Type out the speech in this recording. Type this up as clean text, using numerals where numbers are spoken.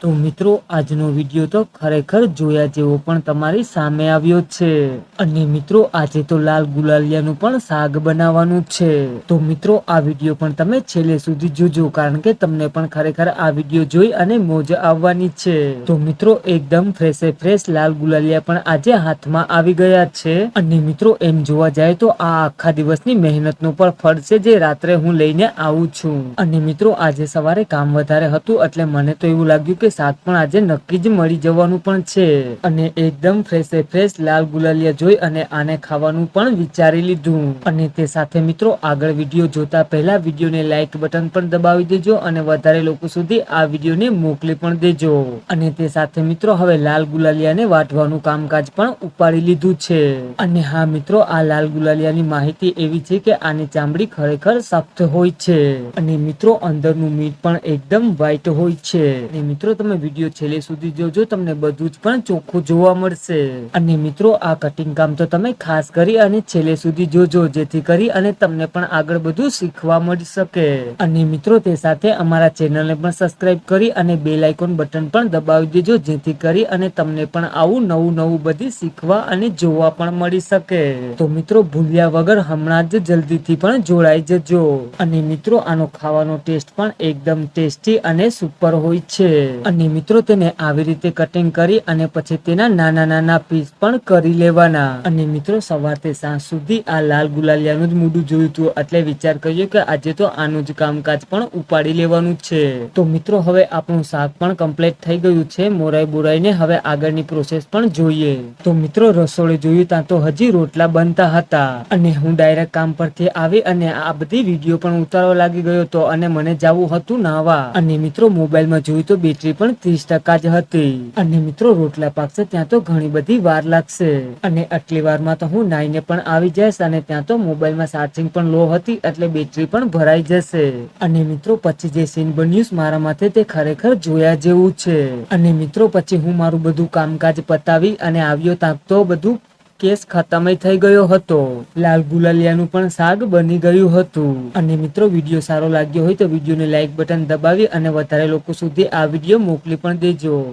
તો મિત્રો આજનો વિડીયો તો ખરેખર જોયા જેવો પણ તમારી સામે આવ્યો છે અને મિત્રો આજે તો લાલ ગુલાલિયાનું પણ શાક બનાવવાનું છે। તો મિત્રો આ વિડીયો પણ તમે છેલ્લે સુધી જોજો કારણ કે તમને પણ ખરેખર આ વિડીયો જોઈ અને મોજ આવવાની છે। તો મિત્રો એકદમ ફ્રેશ લાલ ગુલાલિયા પણ આજે હાથમાં આવી ગયા છે અને મિત્રો એમ જોવા જાય તો આ આખા દિવસની મહેનતનું પણ ફળ છે જે રાત્રે હું લઈને આવું છું। અને મિત્રો આજે સવારે કામ વધારે હતું એટલે મને તો એવું લાગ્યું કે શાક પણ આજે નક્કી જ મળી જવાનું પણ છે અને એકદમ ફ્રેશ લાલ ગુલાલિયા જોઈ અને આને ખાવાનું પણ વિચારી લીધું। અને તે સાથે મિત્રો આગળ વિડીયો જોતા પહેલા વિડીયોને લાઈક બટન પણ દબાવી દેજો અને વધારે લોકો સુધી આ વિડીયોને મોકલી પણ દેજો। અને તે સાથે મિત્રો હવે લાલ ગુલાલિયાને વાટવાનું કામકાજ પણ ઉપાડી લીધું છે। અને હા મિત્રો આ લાલ ગુલાલિયાની માહિતી એવી છે કે આની ચામડી ખરેખર સખ્ત હોય છે અને મિત્રો અંદરનું મીટ પણ એકદમ વ્હાઈટ હોય છે। અને મિત્રો તમે વિડીયો છેલ્લે સુધી જોજો તમને બધું જ પણ ચોખ્ખું જોવા મળશે। અને મિત્રો આ કટિંગ કામ તો તમે ખાસ કરી અને છેલ્લે સુધી જોજો જેથી કરી અને તમને પણ આગળ બધું શીખવા મળી શકે। અને મિત્રો તે સાથે અમારા ચેનલને પણ સબસ્ક્રાઇબ કરી અને બેલ આઇકોન બટન પણ દબાવી દેજો જેથી કરી અને તમને પણ આવું નવું બધી શીખવા અને જોવા પણ મળી શકે। તો મિત્રો ભૂલ્યા વગર હમણાં જ જલ્દીથી પણ જોડાઈ જજો। અને મિત્રો આનો ખાવાનો ટેસ્ટ પણ એકદમ ટેસ્ટી અને સુપર હોય છે। અને મિત્રો તેને આવી રીતે કટિંગ કરી અને પછી તેના નાના પીસ પણ કરી લેવાના। અને મિત્રો સવારથી સાંજ સુધી આ લાલ ગુલાલિયાનું જ મોઢું જોયું હતું એટલે વિચાર કર્યો કે આજે તો આનું જ કામકાજ પણ ઉપાડી લેવાનું છે। તો મિત્રો હવે આપણું શાક પણ કમ્પ્લીટ થઈ ગયું છે મોરાઈ બોરાઈને હવે આગળની પ્રોસેસ પણ જોઈએ। તો મિત્રો રસોડે જોયું ત્યાં તો હજી રોટલા બનતા હતા અને હું ડાયરેક્ટ કામ પરથી આવી અને આ બધી વિડીયો પણ ઉતારવા લાગી ગયો હતો અને મને જવું હતું નાવા। અને મિત્રો મોબાઈલમાં જોયું તો બેટરી પણ 30% જ હતી અને મિત્રો રોટલા પાકશે ત્યાં તો ઘણી બધી વાર લાગશે અને આટલી વારમાં તો હું નાઈને પણ આવી જઈશ અને ત્યાં તો મોબાઈલમાં ચાર્જિંગ પણ લો હતી એટલે બેટરી પણ ભરાઈ જશે। અને મિત્રો પછી જે સીન બન્યું મારા માથે તે ખરેખર જોયા જેવું છે। અને મિત્રો પછી હું મારું બધું કામકાજ પતાવી અને આવ્યો ત્યાં તો બધું કેસ ખતમ થઈ ગયો હતો। લાલ ગુલાલિયાનું પણ શાક બની ગયું હતું। અને મિત્રો વિડીયો સારો લાગ્યો હોય તો વિડીયોને લાઈક બટન દબાવી અને વધારે લોકો સુધી આ વિડીયો મોકલી પણ દેજો।